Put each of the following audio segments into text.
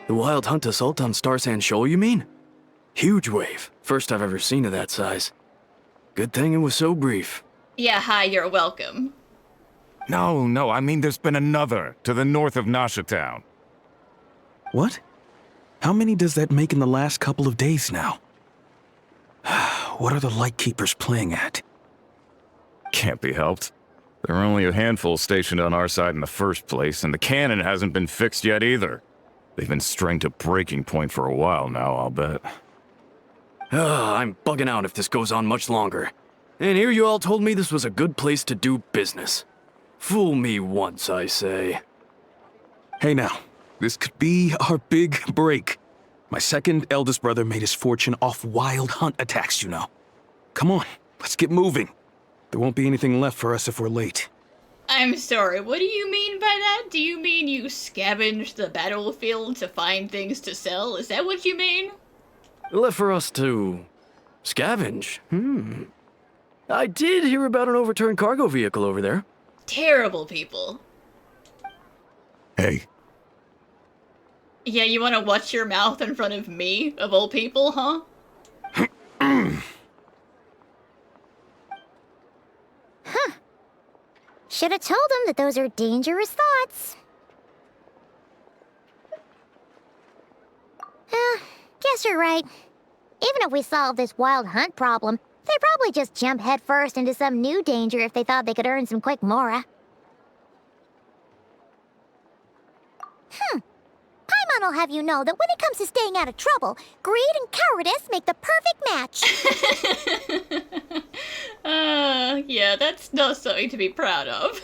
The wild hunt assault on Star Sand Shoal, you mean? Huge wave. First I've ever seen of that size. Good thing it was so brief. Yeah, hi, you're welcome. No, I mean there's been another to the north of Nasha Town. What? How many does that make in the last couple of days now? What are the Lightkeepers playing at? Can't be helped. There are only a handful stationed on our side in the first place, and the cannon hasn't been fixed yet either. They've been strained to breaking point for a while now, I'll bet. I'm bugging out if this goes on much longer. And here you all told me this was a good place to do business. Fool me once, I say. Hey now, this could be our big break. My second eldest brother made his fortune off wild hunt attacks, you know. Come on, let's get moving. There won't be anything left for us if we're late. I'm sorry, what do you mean by that? Do you mean you scavenged the battlefield to find things to sell? Is that what you mean? Left for us to scavenge? I did hear about an overturned cargo vehicle over there. Terrible people. Hey. Yeah, you want to watch your mouth in front of me, of all people, huh? Huh. Should have told him that those are dangerous thoughts. Guess you're right. Even if we solve this wild hunt problem, they'd probably just jump headfirst into some new danger if they thought they could earn some quick mora. Paimon will have you know that when it comes to staying out of trouble, greed and cowardice make the perfect match. Yeah, that's not something to be proud of.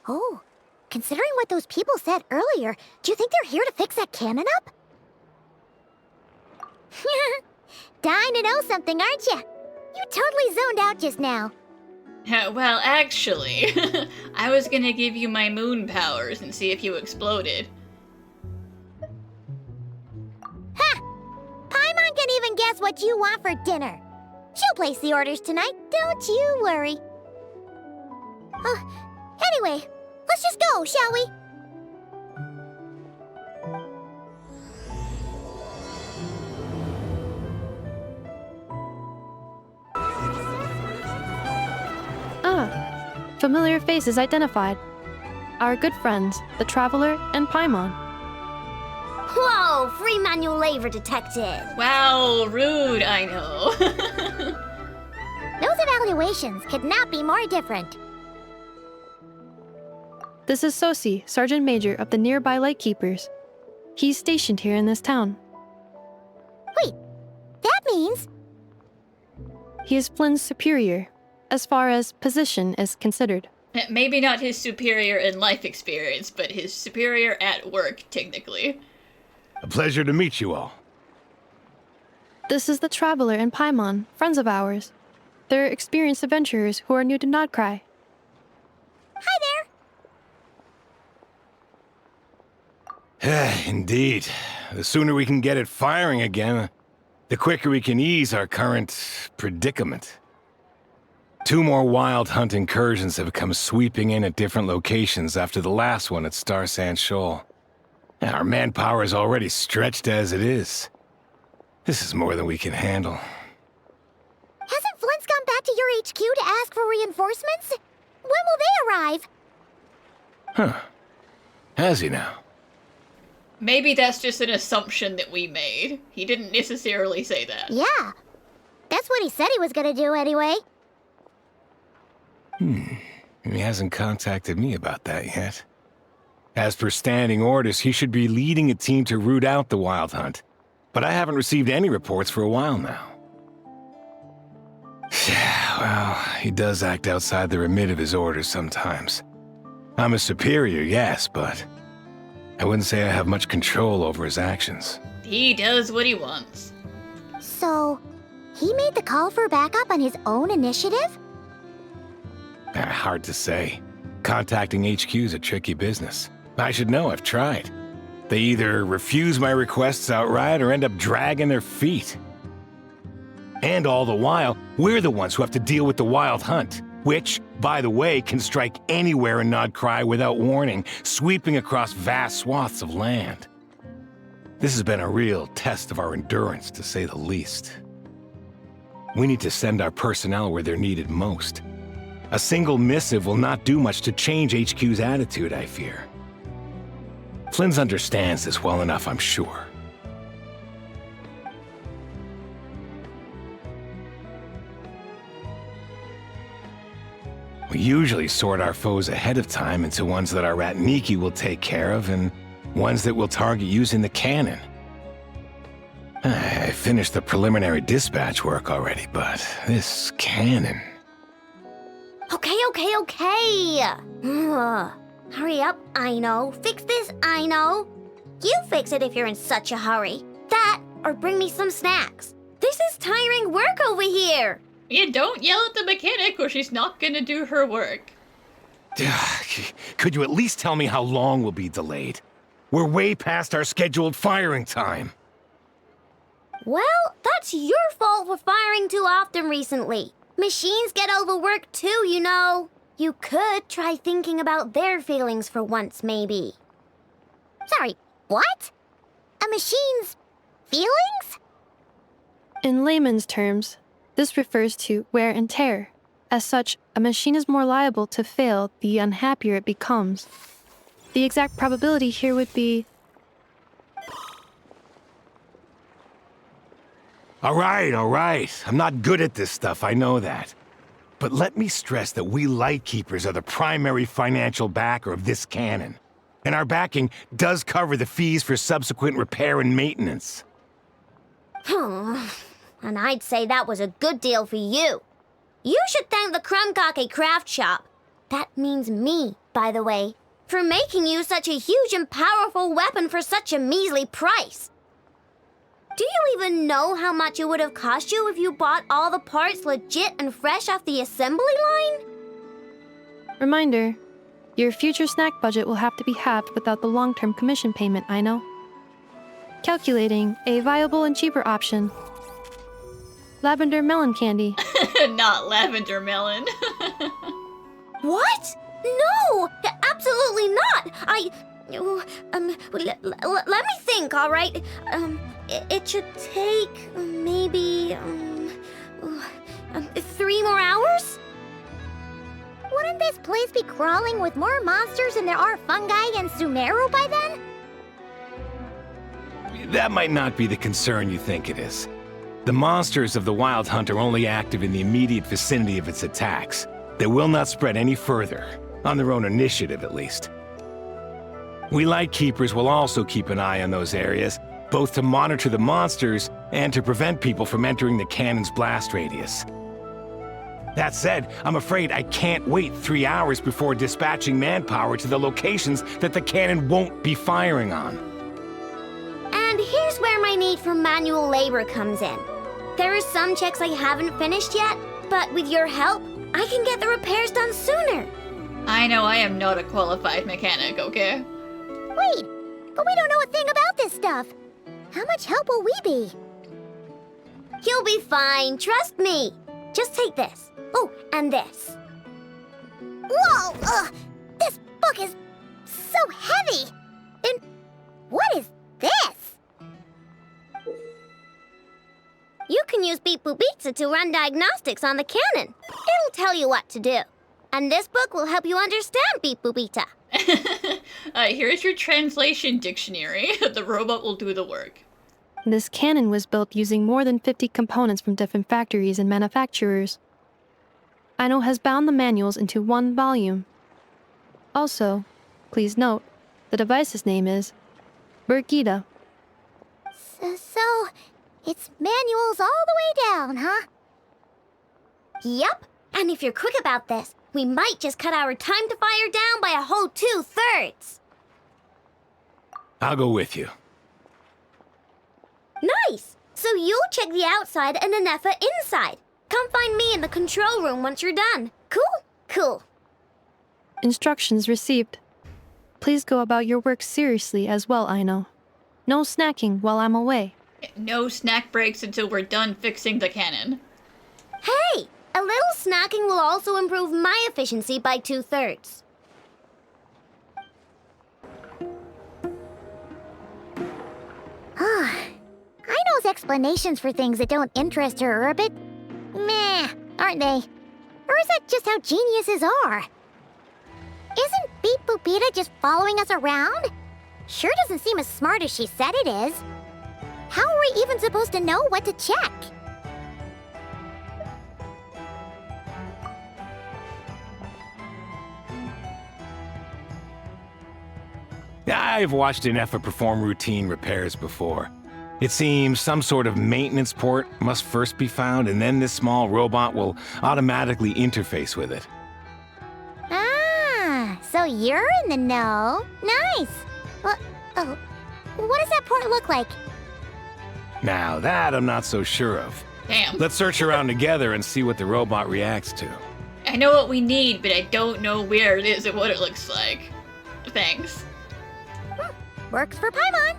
Oh, considering what those people said earlier, do you think they're here to fix that cannon up? Dying to know something, aren't you? You totally zoned out just now. Well, actually, I was gonna give you my moon powers and see if you exploded. Ha! Paimon can even guess what you want for dinner. She'll place the orders tonight, don't you worry. Anyway, let's just go, shall we? Familiar faces identified. Our good friends, the Traveler and Paimon. Whoa, free manual labor detected. Wow, rude, I know. Those evaluations could not be more different. This is Sosi, Sergeant Major of the nearby Lightkeepers. He's stationed here in this town. Wait, that means... He is Flynn's superior, as far as position is considered. Maybe not his superior in life experience, but his superior at work, technically. A pleasure to meet you all. This is the Traveler and Paimon, friends of ours. They're experienced adventurers who are new to Nod-Krai. Hi there! Indeed. The sooner we can get it firing again, the quicker we can ease our current predicament. 2 more wild hunt incursions have come sweeping in at different locations after the last one at Star Sand Shoal. Our manpower is already stretched as it is. This is more than we can handle. Hasn't Flint's gone back to your HQ to ask for reinforcements? When will they arrive? Huh. Has he now? Maybe that's just an assumption that we made. He didn't necessarily say that. Yeah. That's what he said he was gonna do anyway. He hasn't contacted me about that yet. As per standing orders, he should be leading a team to root out the wild hunt. But I haven't received any reports for a while now. Well, he does act outside the remit of his orders sometimes. I'm a superior, yes, but I wouldn't say I have much control over his actions. He does what he wants. So, He made the call for backup on his own initiative? Hard to say. Contacting HQ's a tricky business. I should know, I've tried. They either refuse my requests outright or end up dragging their feet. And all the while, we're the ones who have to deal with the Wild Hunt, which, by the way, can strike anywhere in Nod-Krai without warning, sweeping across vast swaths of land. This has been a real test of our endurance, to say the least. We need to send our personnel where they're needed most. A single missive will not do much to change HQ's attitude, I fear. Flynn's understands this well enough, I'm sure. We usually sort our foes ahead of time into ones that our Ratniki will take care of and ones that we'll target using the cannon. I finished the preliminary dispatch work already, but this cannon... Okay. Hurry up, I know. Fix this, I know. You fix it if you're in such a hurry. That, or bring me some snacks. This is tiring work over here. Yeah, don't yell at the mechanic or she's not gonna do her work. Could you at least tell me how long we'll be delayed? We're way past our scheduled firing time. Well, that's your fault for firing too often recently. Machines get overworked too, you know. You could try thinking about their feelings for once, maybe. Sorry, what? A machine's feelings? In layman's terms, this refers to wear and tear. As such, a machine is more liable to fail the unhappier it becomes. The exact probability here would be... All right. I'm not good at this stuff, I know that. But let me stress that we Lightkeepers are the primary financial backer of this cannon. And our backing does cover the fees for subsequent repair and maintenance. And I'd say that was a good deal for you. You should thank the Krumkake craft shop. That means me, by the way, for making you such a huge and powerful weapon for such a measly price. Do you even know how much it would have cost you if you bought all the parts legit and fresh off the assembly line? Reminder, your future snack budget will have to be halved without the long-term commission payment, I know. Calculating a viable and cheaper option. Lavender melon candy. Not lavender melon. What? No! Absolutely not! Let me think, all right? It should take maybe 3 more hours? Wouldn't this place be crawling with more monsters than there are fungi and Sumeru by then? That might not be the concern you think it is. The monsters of the Wild Hunt are only active in the immediate vicinity of its attacks. They will not spread any further, on their own initiative at least. We Lightkeepers will also keep an eye on those areas, both to monitor the monsters and to prevent people from entering the cannon's blast radius. That said, I'm afraid I can't wait 3 hours before dispatching manpower to the locations that the cannon won't be firing on. And here's where my need for manual labor comes in. There are some checks I haven't finished yet, but with your help, I can get the repairs done sooner. I know I am not a qualified mechanic, okay? Wait, but we don't know a thing about this stuff. How much help will we be? You'll be fine, trust me. Just take this. Oh, and this. Whoa! This book is so heavy! And what is this? You can use Beep Boop Pizza to run diagnostics on the cannon. It'll tell you what to do. And this book will help you understand Beep Boop Pizza. Here's your translation dictionary. The robot will do the work. This cannon was built using more than 50 components from different factories and manufacturers. Aino has bound the manuals into one volume. Also, please note, the device's name is Birgitta. So, it's manuals all the way down, huh? Yep, and if you're quick about this, we might just cut our time to fire down by a whole 2/3. I'll go with you. Nice! So you'll check the outside and Anefa inside. Come find me in the control room once you're done. Cool? Cool. Instructions received. Please go about your work seriously as well, Aino. No snacking while I'm away. No snack breaks until we're done fixing the cannon. Hey! A little snacking will also improve my efficiency by 2/3. Aino's explanations for things that don't interest her are a bit meh, aren't they? Or is that just how geniuses are? Isn't Beep Boopita just following us around? Sure doesn't seem as smart as she said it is. How are we even supposed to know what to check? I've watched Anefa perform routine repairs before. It seems some sort of maintenance port must first be found, and then this small robot will automatically interface with it. Ah, so you're in the know. Nice. What does that port look like? Now that I'm not so sure of. Damn. Let's search around together and see what the robot reacts to. I know what we need, but I don't know where it is and what it looks like. Thanks. Works for Paimon.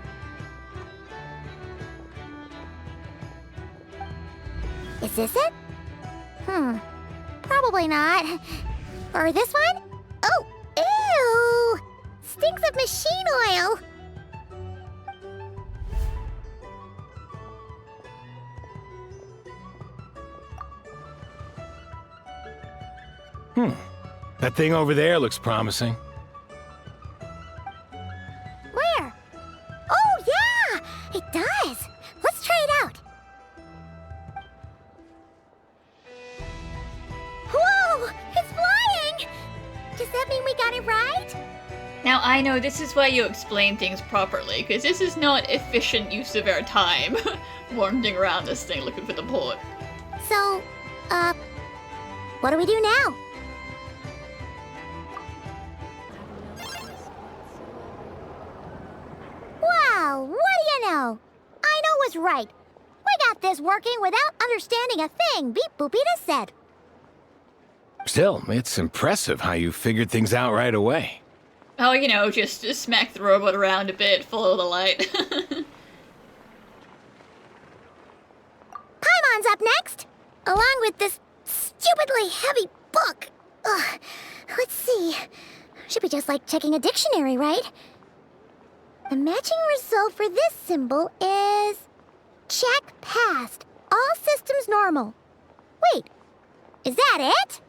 Is this it? Probably not. Or this one? Oh, ew! Stinks of machine oil. That thing over there looks promising. Where? Oh, yeah! It does! Let's try it out. Whoa! It's flying! Does that mean we got it right? Now I know this is why you explain things properly, because this is not efficient use of our time. Wandering around this thing looking for the port. So, what do we do now? Wow, what do you know? Aino was right. We got this working without understanding a thing Beep Boopita said. Still, it's impressive how you figured things out right away. Oh, you know, just smack the robot around a bit, follow the light. Paimon's up next, along with this stupidly heavy book. Ugh. Let's see. Should be just like checking a dictionary, right? The matching result for this symbol is... check passed. All systems normal. Wait, is that it?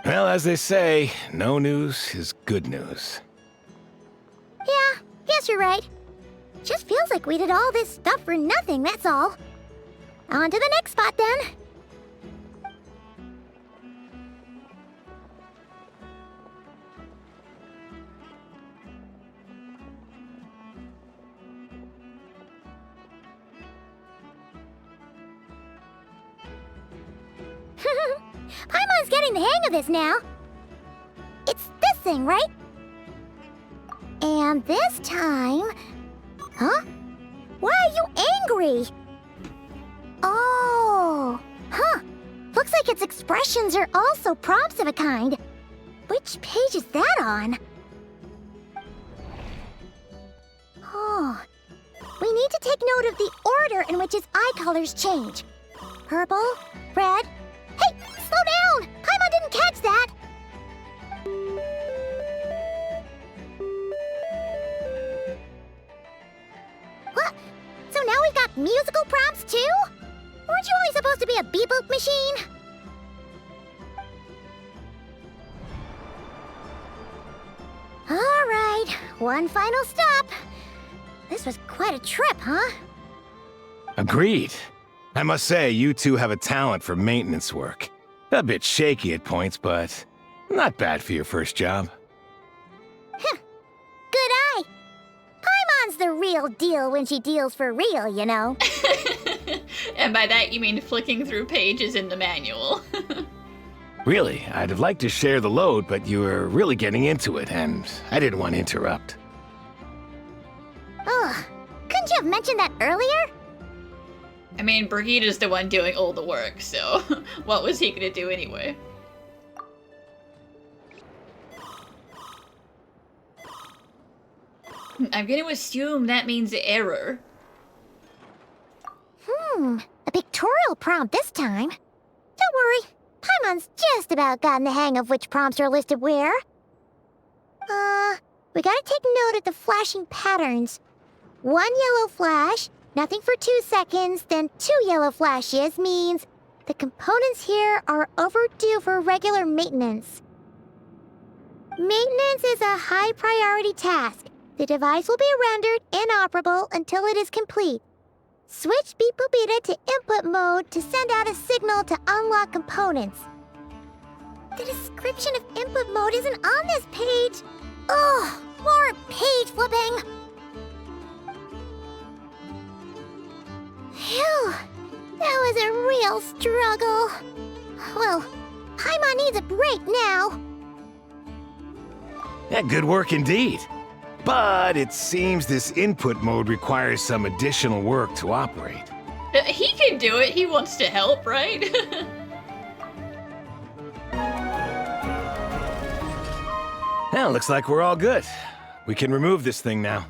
Well, as they say, no news is good news. Yeah, guess you're right. Just feels like we did all this stuff for nothing, that's all. On to the next spot, then. Paimon's getting the hang of this now. It's this thing, right? And this time... Huh? Why are you angry? Oh, huh. Looks like its expressions are also prompts of a kind. Which page is that on? Oh, we need to take note of the order in which its eye colors change. Purple, red... Hey, slow down! Paimon didn't catch that! What? So now we've got musical prompts too? Weren't you only supposed to be a beep-boop machine? Alright, one final stop. This was quite a trip, huh? Agreed. I must say, you two have a talent for maintenance work. A bit shaky at points, but not bad for your first job. Good eye. Paimon's the real deal when she deals for real, you know. And by that you mean flicking through pages in the manual. Really, I'd have liked to share the load, but you were really getting into it, and I didn't want to interrupt. Ugh, couldn't you have mentioned that earlier? I mean, Brigida's the one doing all the work, so what was he gonna do anyway? I'm gonna assume that means error. A pictorial prompt this time. Don't worry, Paimon's just about gotten the hang of which prompts are listed where. We gotta take note of the flashing patterns. 1 yellow flash, nothing for 2 seconds, then 2 yellow flashes means the components here are overdue for regular maintenance. Maintenance is a high priority task. The device will be rendered inoperable until it is complete. Switch Beep Boopita to input mode to send out a signal to unlock components. The description of input mode isn't on this page. Ugh, more page flipping. Phew, that was a real struggle. Well, Paimon needs a break now. Yeah, good work indeed. But it seems this input mode requires some additional work to operate. He can do it, he wants to help, right? Well, looks like we're all good. We can remove this thing now.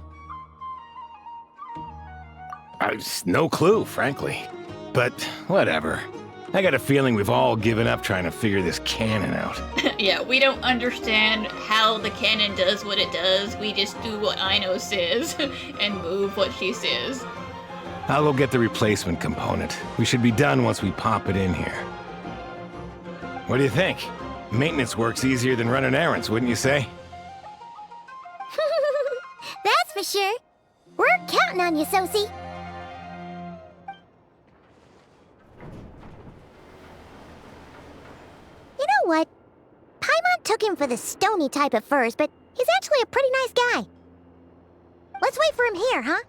No clue, frankly. But whatever. I got a feeling we've all given up trying to figure this cannon out. Yeah, we don't understand how the cannon does what it does. We just do what Aino says and move what she says. I'll go get the replacement component. We should be done once we pop it in here. What do you think? Maintenance work's easier than running errands, wouldn't you say? That's for sure. We're counting on you, Sosie. You know what? Paimon took him for the stony type at first, but he's actually a pretty nice guy. Let's wait for him here, huh?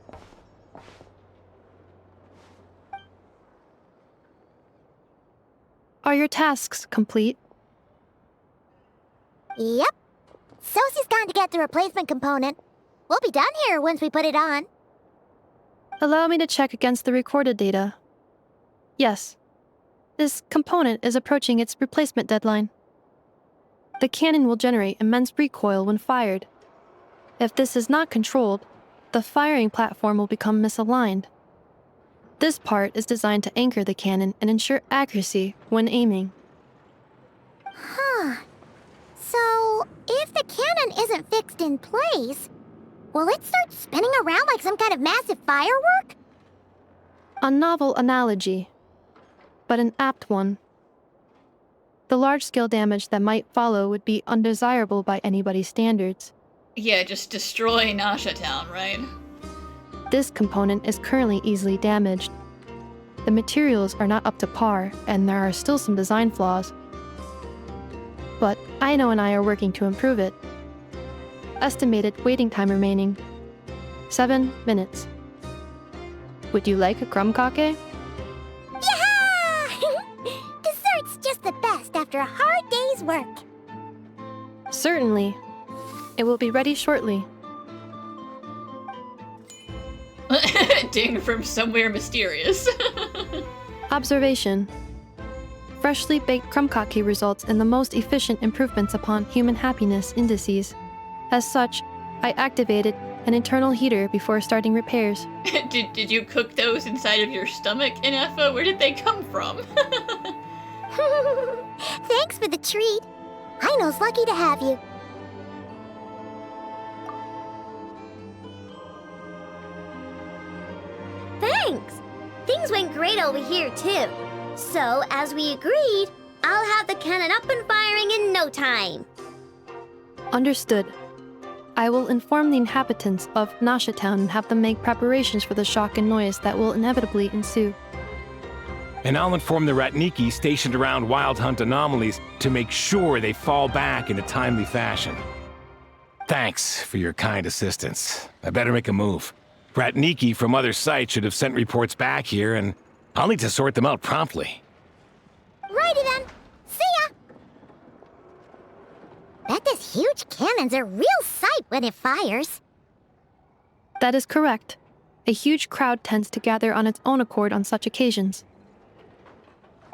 Are your tasks complete? Yep. Sosie's gone to get the replacement component. We'll be done here once we put it on. Allow me to check against the recorded data. Yes. This component is approaching its replacement deadline. The cannon will generate immense recoil when fired. If this is not controlled, the firing platform will become misaligned. This part is designed to anchor the cannon and ensure accuracy when aiming. Huh. So, if the cannon isn't fixed in place, will it start spinning around like some kind of massive firework? A novel analogy, but an apt one. The large-scale damage that might follow would be undesirable by anybody's standards. Yeah, just destroy Nasha Town, right? This component is currently easily damaged. The materials are not up to par, and there are still some design flaws. But Aino and I are working to improve it. Estimated waiting time remaining: 7 minutes. Would you like a crumb kake? Yeah! Dessert's just the best after a hard day's work. Certainly. It will be ready shortly. Ding from somewhere mysterious. Observation. Freshly baked crumb kake results in the most efficient improvements upon human happiness indices. As such, I activated an internal heater before starting repairs. Did you cook those inside of your stomach, Inefa? Where did they come from? Thanks for the treat. Aino's lucky to have you. Thanks! Things went great over here, too. So, as we agreed, I'll have the cannon up and firing in no time. Understood. I will inform the inhabitants of Nasha Town and have them make preparations for the shock and noise that will inevitably ensue. And I'll inform the Ratniki stationed around Wild Hunt anomalies to make sure they fall back in a timely fashion. Thanks for your kind assistance. I better make a move. Ratniki from other sites should have sent reports back here, and I'll need to sort them out promptly. Righty then. See ya! Bet this huge cannon's a real sight when it fires. That is correct. A huge crowd tends to gather on its own accord on such occasions.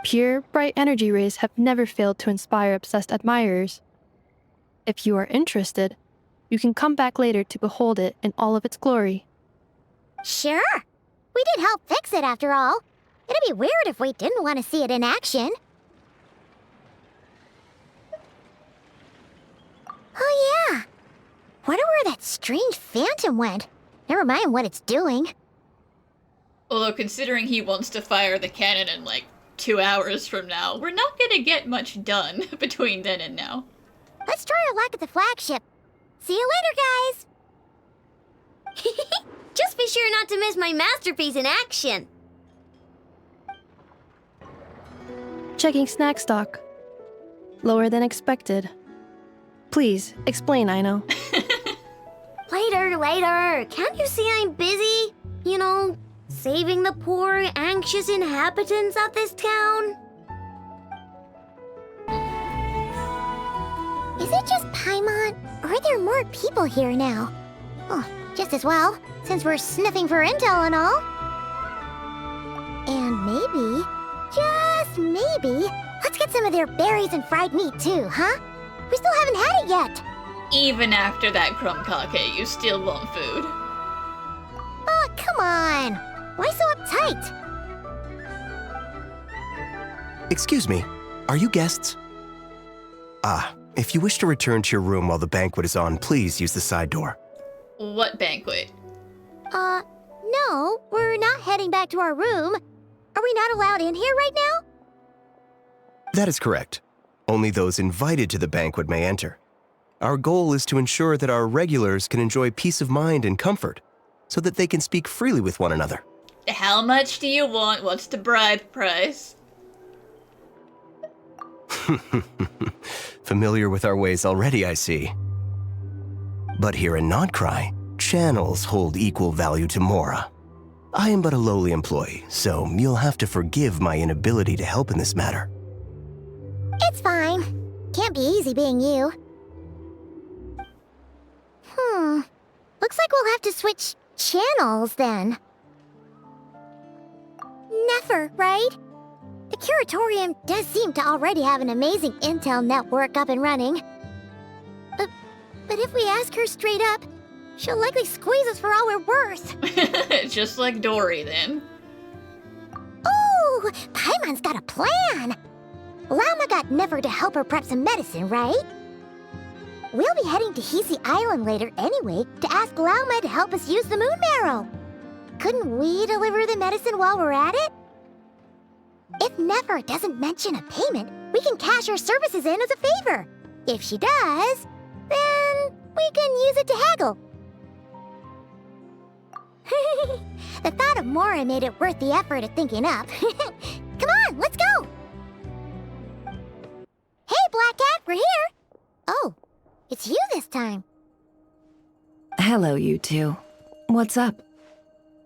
Pure, bright energy rays have never failed to inspire obsessed admirers. If you are interested, you can come back later to behold it in all of its glory. Sure. We did help fix it after all. It'd be weird if we didn't want to see it in action. Oh yeah. Wonder where that strange phantom went. Never mind what it's doing. Although considering he wants to fire the cannon in like 2 hours from now, we're not gonna get much done between then and now. Let's try our luck at the flagship. See you later, guys! Just be sure not to miss my masterpiece in action. Checking snack stock. Lower than expected. Please, explain, Aino. Later. Can't you see I'm busy? You know, saving the poor, anxious inhabitants of this town? Is it just Paimon, or are there more people here now? Oh, just as well, since we're sniffing for intel and all. And maybe, just maybe, let's get some of their berries and fried meat too, huh? We still haven't had it yet. Even after that crumb cake, you still want food. Oh, come on. Why so uptight? Excuse me, are you guests? If you wish to return to your room while the banquet is on, please use the side door. What banquet? No, we're not heading back to our room. Are we not allowed in here right now? That is correct. Only those invited to the banquet may enter. Our goal is to ensure that our regulars can enjoy peace of mind and comfort, so that they can speak freely with one another. How much do you want? What's the bribe price? Familiar with our ways already, I see. But here in Nod-Krai, channels hold equal value to Mora. I am but a lowly employee, so you'll have to forgive my inability to help in this matter. It's fine. Can't be easy being you. Looks like we'll have to switch channels then. Never, right? The Curatorium does seem to already have an amazing intel network up and running. But if we ask her straight up, she'll likely squeeze us for all we're worth. Just like Dory, then. Ooh, Paimon's got a plan. Llama got Never to help her prep some medicine, right? We'll be heading to Hisi Island later anyway to ask Llama to help us use the moon marrow. Couldn't we deliver the medicine while we're at it? If Never doesn't mention a payment, we can cash her services in as a favor. If she does, then we can use it to haggle. The thought of Mora made it worth the effort of thinking up. Come on, let's go! Hey, Black Cat, we're here! Oh, it's you this time. Hello, you two. What's up?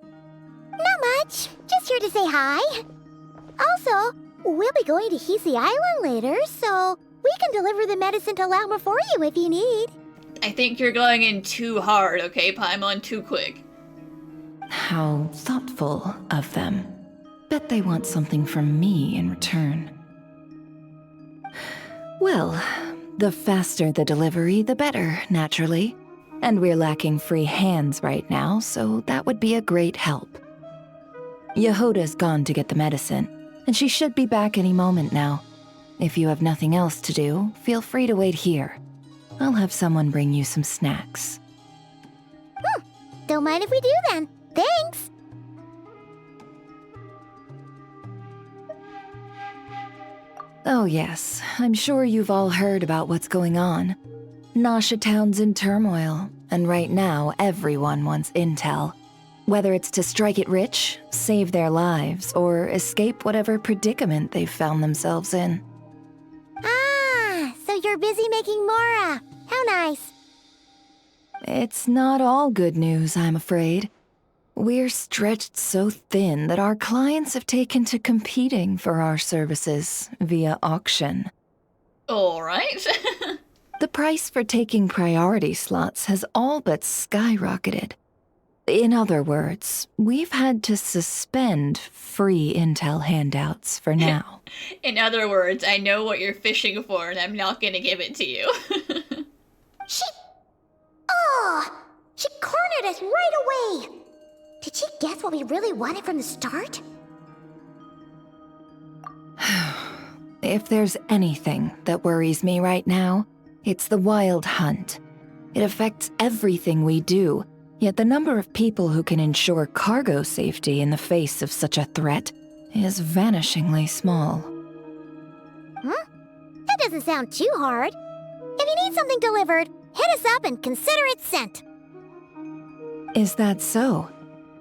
Not much. Just here to say hi. Also, we'll be going to Hisi Island later, so we can deliver the medicine to Llama for you if you need. I think you're going in too hard, okay, Paimon? Too quick. How thoughtful of them. Bet they want something from me in return. Well, the faster the delivery, the better, naturally. And we're lacking free hands right now, so that would be a great help. Yehoda's gone to get the medicine, and she should be back any moment now. If you have nothing else to do, feel free to wait here. I'll have someone bring you some snacks. Don't mind if we do then. Thanks! Oh yes, I'm sure you've all heard about what's going on. Nasha Town's in turmoil, and right now everyone wants intel. Whether it's to strike it rich, save their lives, or escape whatever predicament they've found themselves in. Ah, so you're busy making Mora. How nice. It's not all good news, I'm afraid. We're stretched so thin that our clients have taken to competing for our services via auction. Alright. The price for taking priority slots has all but skyrocketed. In other words, we've had to suspend free intel handouts for now. In other words, I know what you're fishing for and I'm not gonna give it to you. She cornered us right away! Did she guess what we really wanted from the start? If there's anything that worries me right now, it's the Wild Hunt. It affects everything we do, yet the number of people who can ensure cargo safety in the face of such a threat is vanishingly small. That doesn't sound too hard. If you need something delivered, hit us up and consider it sent. Is that so?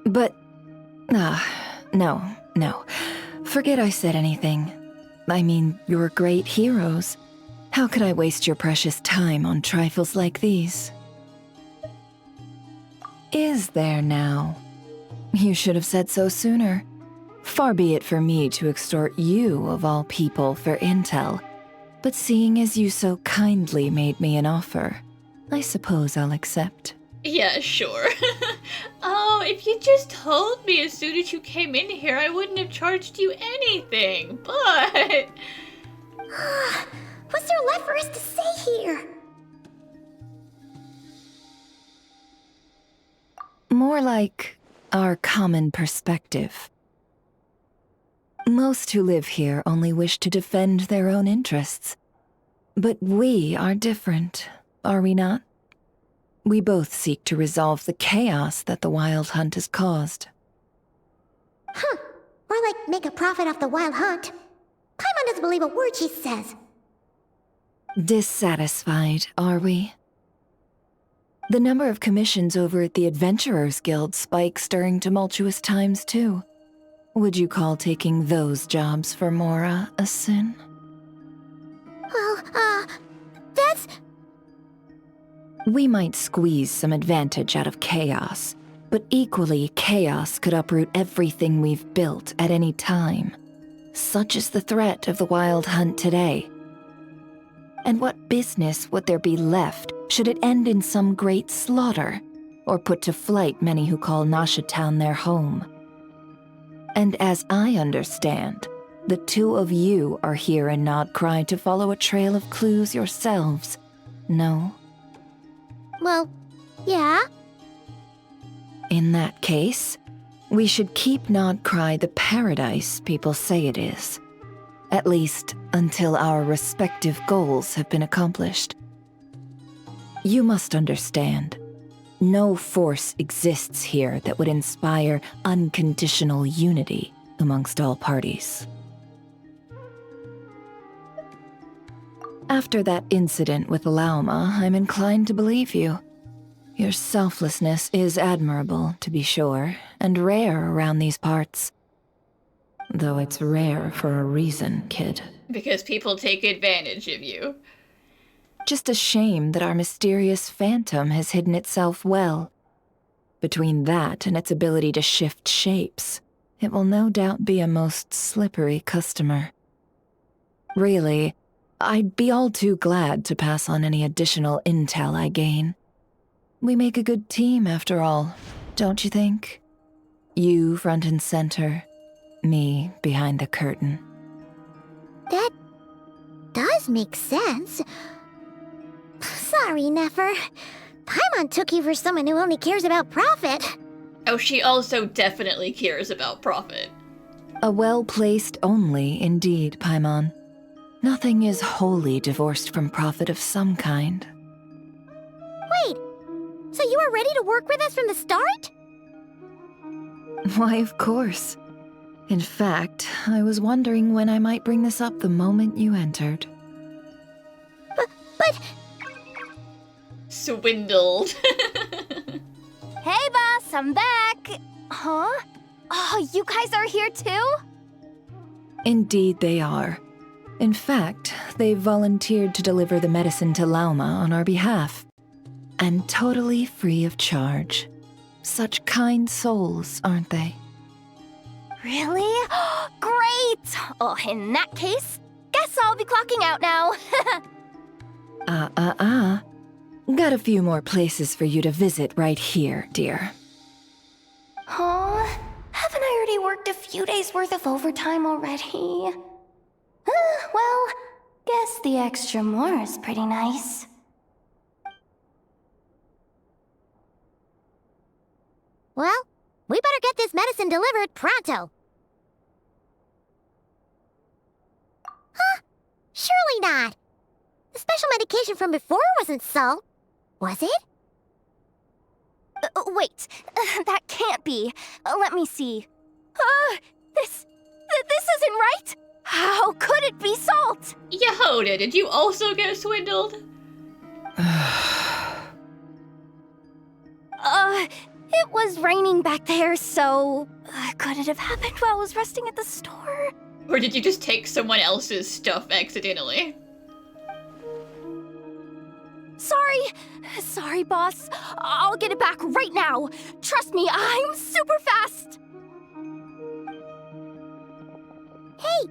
But... no. Forget I said anything. I mean, you're great heroes. How could I waste your precious time on trifles like these? Is there now? You should have said so sooner. Far be it for me to extort you, of all people, for intel. But seeing as you so kindly made me an offer, I suppose I'll accept. Yeah, sure. Oh, if you just told me as soon as you came in here, I wouldn't have charged you anything, but... What's there left for us to say here? More like our common perspective. Most who live here only wish to defend their own interests. But we are different, are we not? We both seek to resolve the chaos that the Wild Hunt has caused. Or like make a profit off the Wild Hunt. Paimon doesn't believe a word she says. Dissatisfied, are we? The number of commissions over at the Adventurers Guild spikes during tumultuous times, too. Would you call taking those jobs for Mora a sin? Well, that's... We might squeeze some advantage out of chaos, but equally, chaos could uproot everything we've built at any time. Such is the threat of the Wild Hunt today. And what business would there be left should it end in some great slaughter, or put to flight many who call Nasha Town their home? And as I understand, the two of you are here in Nod-Krai to follow a trail of clues yourselves, no? Well, yeah. In that case, we should keep Nod-Krai the paradise people say it is. At least until our respective goals have been accomplished. You must understand, no force exists here that would inspire unconditional unity amongst all parties. After that incident with Lauma, I'm inclined to believe you. Your selflessness is admirable, to be sure, and rare around these parts. Though it's rare for a reason, kid. Because people take advantage of you. Just a shame that our mysterious phantom has hidden itself well. Between that and its ability to shift shapes, it will no doubt be a most slippery customer. Really, I'd be all too glad to pass on any additional intel I gain. We make a good team, after all, don't you think? You front and center, me behind the curtain. That does make sense. Sorry, Nefer. Paimon took you for someone who only cares about profit. Oh, she also definitely cares about profit. A well-placed only, indeed, Paimon. Nothing is wholly divorced from profit of some kind. Wait, so you were ready to work with us from the start? Why, of course. In fact, I was wondering when I might bring this up the moment you entered. But... Swindled. Hey, boss, I'm back! Huh? Oh, you guys are here too? Indeed they are. In fact, they've volunteered to deliver the medicine to Lauma on our behalf. And totally free of charge. Such kind souls, aren't they? Really? Great! Oh, in that case, guess I'll be clocking out now. Got a few more places for you to visit right here, dear. Oh, haven't I already worked a few days worth of overtime already? Well, guess the extra more is pretty nice. Well, we better get this medicine delivered pronto. Huh? Surely not. The special medication from before wasn't salt, was it? Wait, that can't be. Let me see. This isn't right! How could it be salt? Yehoda, did you also get swindled? It was raining back there, so... could it have happened while I was resting at the store? Or did you just take someone else's stuff accidentally? Sorry, boss. I'll get it back right now. Trust me, I'm super fast. Hey!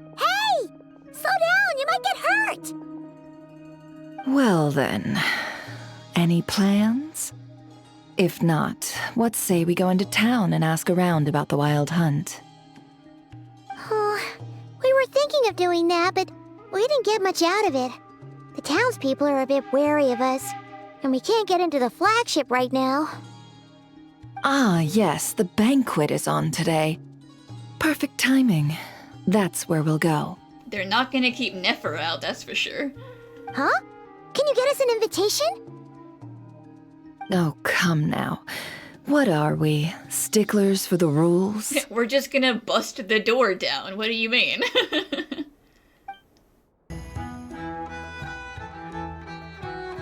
Slow down, you might get hurt! Well then, any plans? If not, what say we go into town and ask around about the wild hunt? Oh, we were thinking of doing that, but we didn't get much out of it. The townspeople are a bit wary of us, and we can't get into the flagship right now. Ah, yes, the banquet is on today. Perfect timing. That's where we'll go. They're not gonna keep Nefer out, that's for sure. Huh? Can you get us an invitation? Oh, come now. What are we? Sticklers for the rules? We're just gonna bust the door down, what do you mean?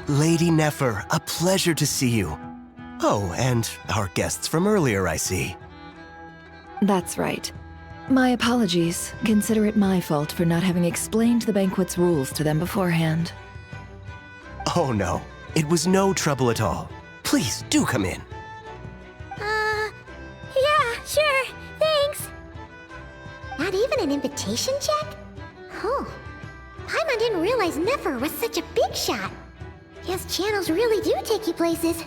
Lady Nefer, a pleasure to see you. Oh, and our guests from earlier, I see. That's right. My apologies. Consider it my fault for not having explained the banquet's rules to them beforehand. Oh no, it was no trouble at all. Please, do come in. Yeah, sure, thanks. Not even an invitation check? Oh, Paimon didn't realize Nefer was such a big shot. Guess channels really do take you places.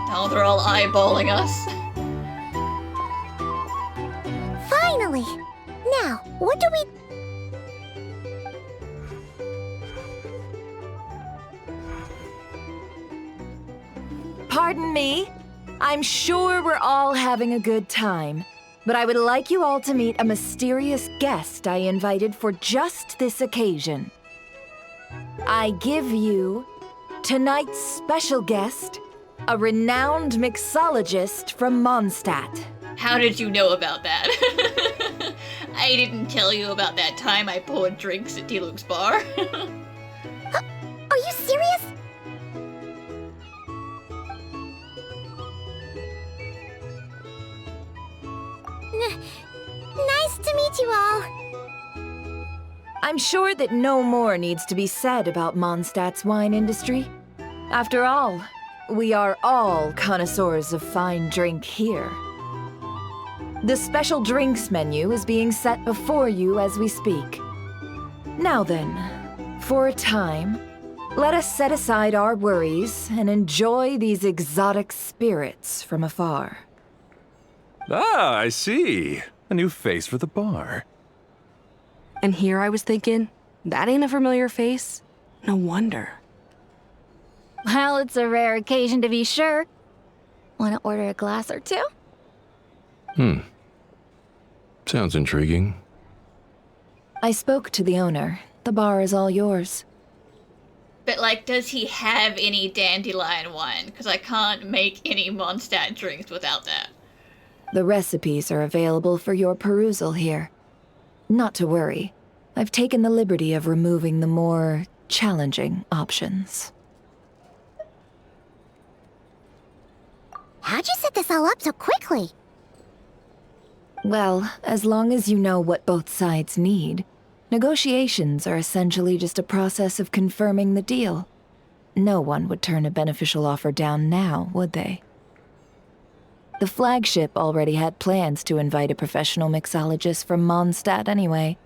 Now they're all eyeballing us. Finally! Now, what do we... Pardon me? I'm sure we're all having a good time, but I would like you all to meet a mysterious guest I invited for just this occasion. I give you tonight's special guest, a renowned mixologist from Mondstadt. How did you know about that? I didn't tell you about that time I poured drinks at Diluc's bar. Are you serious? Nice to meet you all. I'm sure that no more needs to be said about Mondstadt's wine industry. After all, we are all connoisseurs of fine drink here. The special drinks menu is being set before you as we speak. Now then, for a time, let us set aside our worries and enjoy these exotic spirits from afar. Ah, I see. A new face for the bar. And here I was thinking, that ain't a familiar face. No wonder. Well, it's a rare occasion to be sure. Want to order a glass or two? Sounds intriguing. I spoke to the owner. The bar is all yours. But, like, does he have any dandelion wine? Because I can't make any Mondstadt drinks without that. The recipes are available for your perusal here. Not to worry. I've taken the liberty of removing the more challenging options. How'd you set this all up so quickly? Well, as long as you know what both sides need, negotiations are essentially just a process of confirming the deal. No one would turn a beneficial offer down now, would they? The flagship already had plans to invite a professional mixologist from Mondstadt anyway.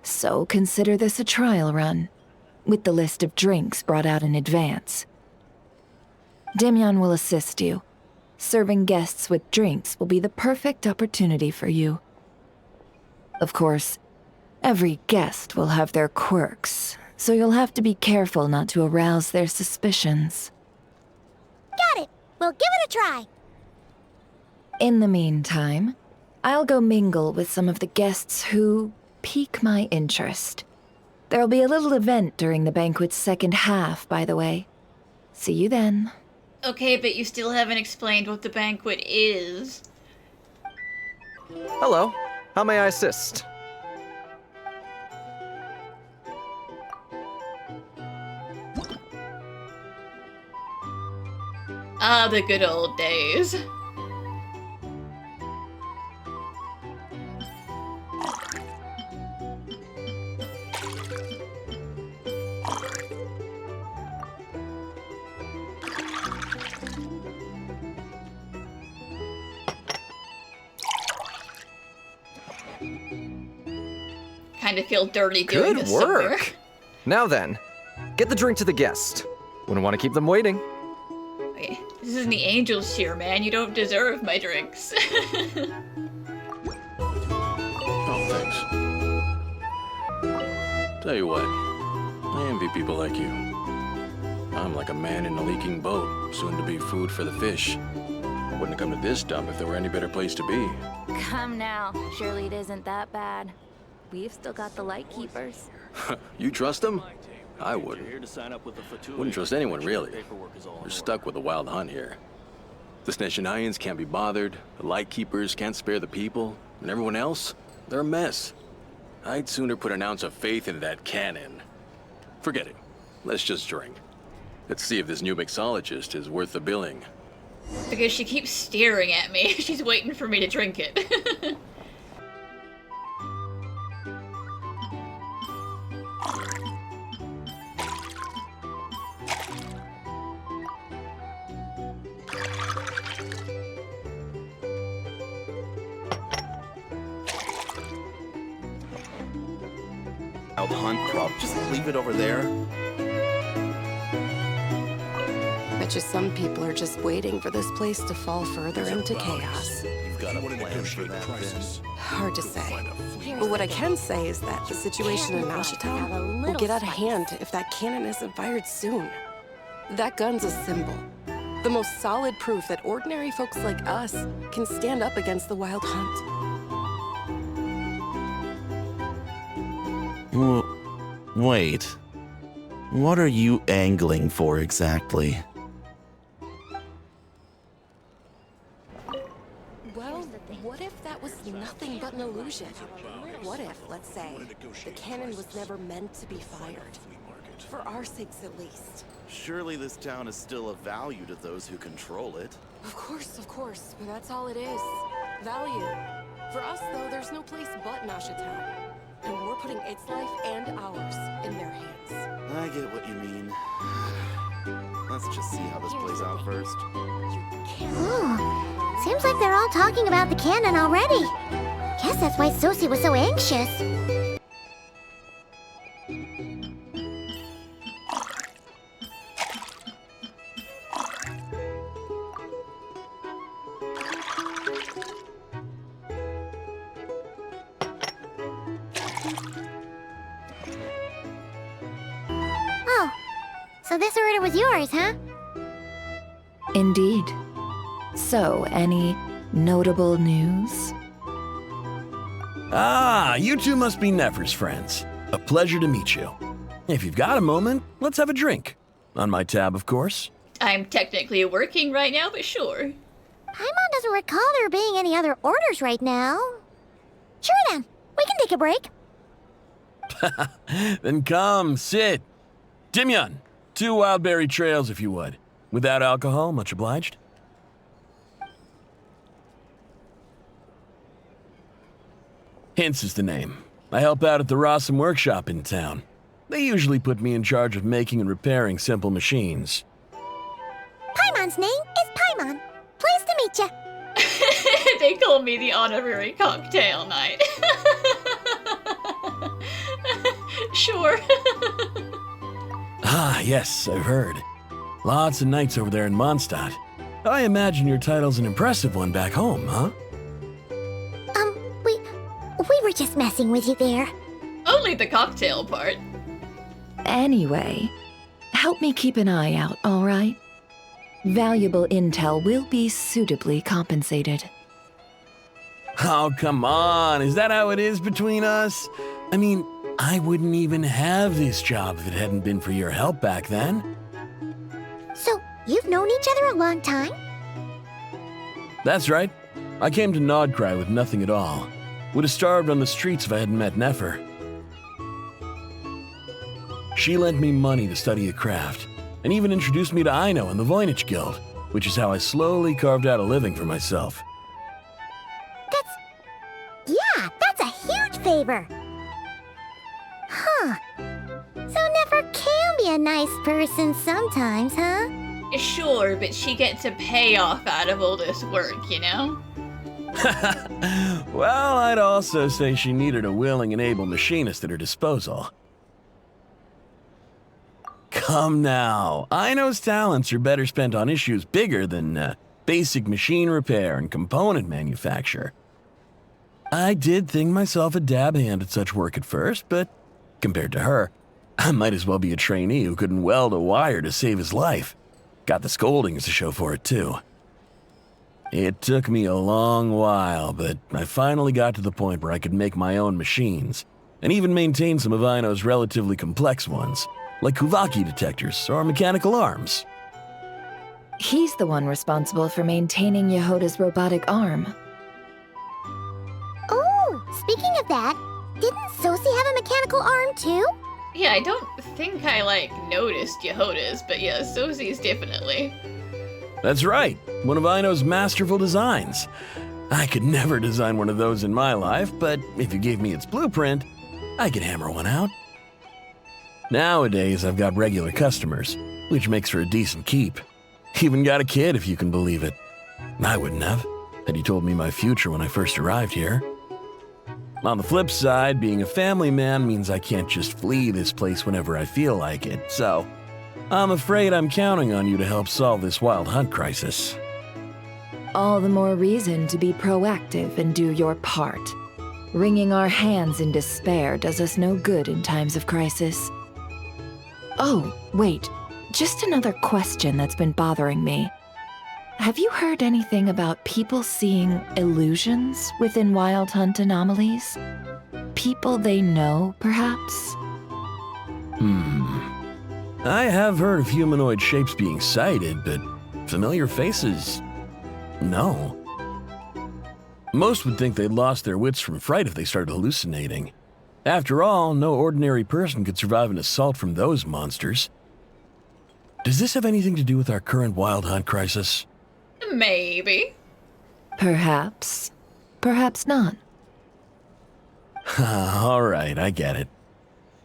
So consider this a trial run, with the list of drinks brought out in advance. Demyon will assist you. Serving guests with drinks will be the perfect opportunity for you. Of course, every guest will have their quirks, so you'll have to be careful not to arouse their suspicions. Got it. We'll give it a try. In the meantime, I'll go mingle with some of the guests who pique my interest. There'll be a little event during the banquet's second half, by the way. See you then. Okay, but you still haven't explained what the banquet is. Hello. How may I assist? Ah, the good old days. Kind of feel dirty doing Good this work. somewhere. Now then, get the drink to the guest. Wouldn't want to keep them waiting. Okay, this isn't the Angel's cheer, man. You don't deserve my drinks. Oh, thanks. Tell you what, I envy people like you. I'm like a man in a leaking boat, soon to be food for the fish. I wouldn't have come to this dump if there were any better place to be. Come now. Surely it isn't that bad. We've still got the light keepers. You trust them? I wouldn't. Wouldn't trust anyone, really. We're stuck with a wild hunt here. The Sneshanians can't be bothered, the Lightkeepers can't spare the people, and everyone else, they're a mess. I'd sooner put an ounce of faith into that cannon. Forget it. Let's just drink. Let's see if this new mixologist is worth the billing. Because she keeps staring at me. She's waiting for me to drink it. Wild hunt prop. Just leave it over there. Bet you some people are just waiting for this place to fall further into chaos. You've got a plan for that, then. Hard to say. But what I can say is that the situation in Nasha Town will get out of hand if that cannon isn't fired soon. That gun's a symbol. The most solid proof that ordinary folks like us can stand up against the Wild Hunt. Wait. What are you angling for exactly? Well, what if that was nothing but an illusion? What if, let's say, the cannon was never meant to be fired? For our sakes, at least. Surely this town is still of value to those who control it. Of course, but that's all it is. Value. For us, though, there's no place but Nasha Town. And we're putting its life and ours in their hands. I get what you mean. Let's just see how this plays out first. Ooh, seems like they're all talking about the cannon already. Guess that's why Sosie was so anxious. Oh, so this order was yours, huh? Indeed. So, any notable news? Ah, you two must be Nefer's friends. A pleasure to meet you. If you've got a moment, let's have a drink. On my tab, of course. I'm technically working right now, but sure. Paimon doesn't recall there being any other orders right now. Sure then, we can take a break. Then come, sit. Demyon, 2 wildberry trails if you would. Without alcohol, much obliged. Hints is the name. I help out at the Rossum workshop in town. They usually put me in charge of making and repairing simple machines. Paimon's name is Paimon. Pleased to meet you. They call me the honorary cocktail knight. Sure. Ah, yes, I've heard. Lots of knights over there in Mondstadt. I imagine your title's an impressive one back home, huh? We were just messing with you there. Only the cocktail part. Anyway, help me keep an eye out, all right? Valuable intel will be suitably compensated. Oh, come on. Is that how it is between us? I mean, I wouldn't even have this job if it hadn't been for your help back then. So, you've known each other a long time? That's right. I came to Nod-Krai with nothing at all. Would have starved on the streets if I hadn't met Nefer. She lent me money to study a craft, and even introduced me to Aino and the Voynich Guild, which is how I slowly carved out a living for myself. That's a huge favor. Huh. So Nefer can be a nice person sometimes, huh? Sure, but she gets a payoff out of all this work, you know? Well, I'd also say she needed a willing and able machinist at her disposal. Come now, Aino's talents are better spent on issues bigger than basic machine repair and component manufacture. I did think myself a dab hand at such work at first, but compared to her, I might as well be a trainee who couldn't weld a wire to save his life. Got the scoldings to show for it, too. It took me a long while, but I finally got to the point where I could make my own machines, and even maintain some of Aino's relatively complex ones, like Kuvaki detectors or mechanical arms. He's the one responsible for maintaining Yehoda's robotic arm. Oh, speaking of that, didn't Sosi have a mechanical arm too? Yeah, I don't think I, noticed Yehoda's, but yeah, Sosi's definitely. That's right, one of Aino's masterful designs. I could never design one of those in my life, but if you gave me its blueprint, I could hammer one out. Nowadays, I've got regular customers, which makes for a decent keep. Even got a kid, if you can believe it. I wouldn't have, had he told me my future when I first arrived here. On the flip side, being a family man means I can't just flee this place whenever I feel like it, so I'm afraid I'm counting on you to help solve this wild hunt crisis. All the more reason to be proactive and do your part. Wringing our hands in despair does us no good in times of crisis. Oh, wait. Just another question that's been bothering me. Have you heard anything about people seeing illusions within Wild Hunt anomalies? People they know, perhaps? I have heard of humanoid shapes being sighted, but familiar faces? No. Most would think they'd lost their wits from fright if they started hallucinating. After all, no ordinary person could survive an assault from those monsters. Does this have anything to do with our current Wild Hunt crisis? Maybe. Perhaps. Perhaps not. All right, I get it.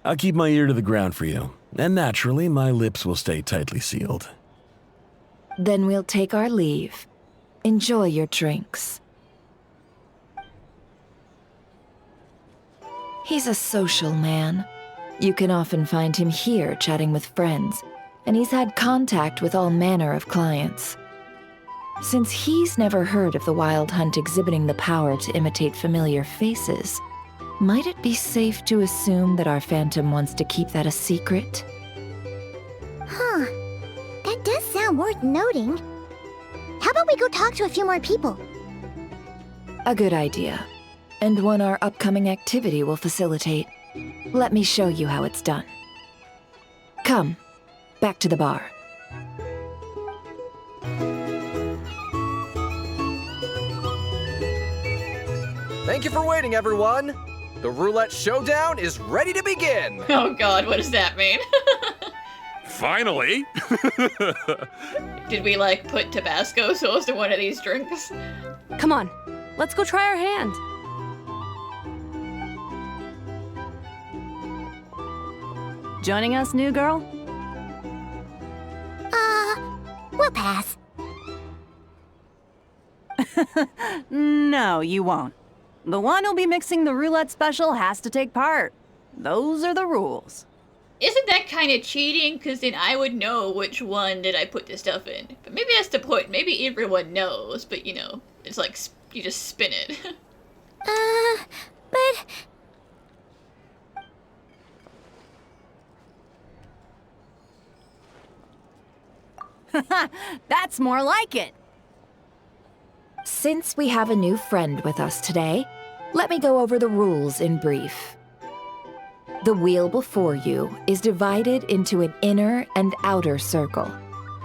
I'll keep my ear to the ground for you, and naturally, my lips will stay tightly sealed. Then we'll take our leave. Enjoy your drinks. He's a social man. You can often find him here chatting with friends, and he's had contact with all manner of clients. Since he's never heard of the Wild Hunt exhibiting the power to imitate familiar faces, might it be safe to assume that our Phantom wants to keep that a secret? Huh. That does sound worth noting. How about we go talk to a few more people? A good idea, and one our upcoming activity will facilitate. Let me show you how it's done. Come, back to the bar. Thank you for waiting, everyone. The roulette showdown is ready to begin. Oh god, what does that mean? Finally! Did we, put Tabasco sauce in one of these drinks? Come on, let's go try our hand. Joining us, new girl? We'll pass. No, you won't. The one who'll be mixing the roulette special has to take part. Those are the rules. Isn't that kind of cheating? Because then I would know which one did I put the stuff in. But maybe that's the point. Maybe everyone knows, but you know, it's like you just spin it. But... That's more like it. Since we have a new friend with us today, let me go over the rules in brief. The wheel before you is divided into an inner and outer circle.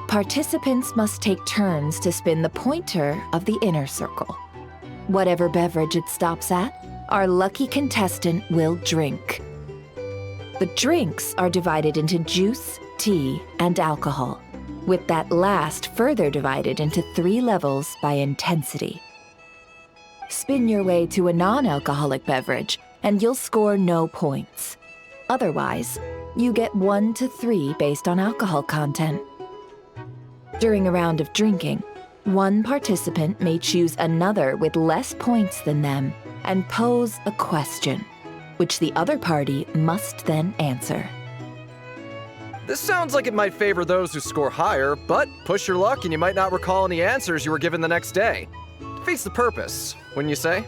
Participants must take turns to spin the pointer of the inner circle. Whatever beverage it stops at, our lucky contestant will drink. The drinks are divided into juice, tea, and alcohol, with that last further divided into 3 levels by intensity. Spin your way to a non-alcoholic beverage, and you'll score no points. Otherwise, you get 1 to 3 based on alcohol content. During a round of drinking, one participant may choose another with less points than them and pose a question, which the other party must then answer. This sounds like it might favor those who score higher, but push your luck and you might not recall any answers you were given the next day. Defeats the purpose, wouldn't you say?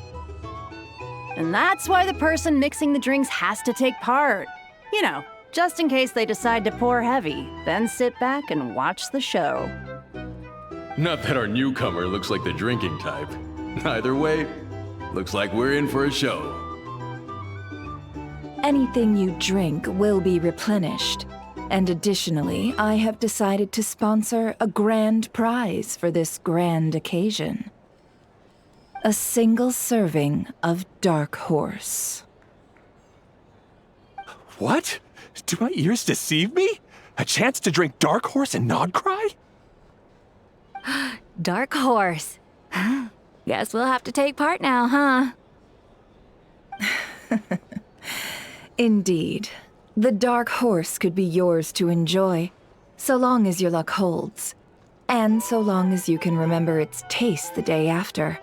And that's why the person mixing the drinks has to take part. You know, just in case they decide to pour heavy, then sit back and watch the show. Not that our newcomer looks like the drinking type. Either way, looks like we're in for a show. Anything you drink will be replenished. And additionally, I have decided to sponsor a grand prize for this grand occasion. A single serving of Dark Horse. What? Do my ears deceive me? A chance to drink Dark Horse and Nod-Krai? Dark Horse. Guess we'll have to take part now, huh? Indeed. The Dark Horse could be yours to enjoy, so long as your luck holds, and so long as you can remember its taste the day after.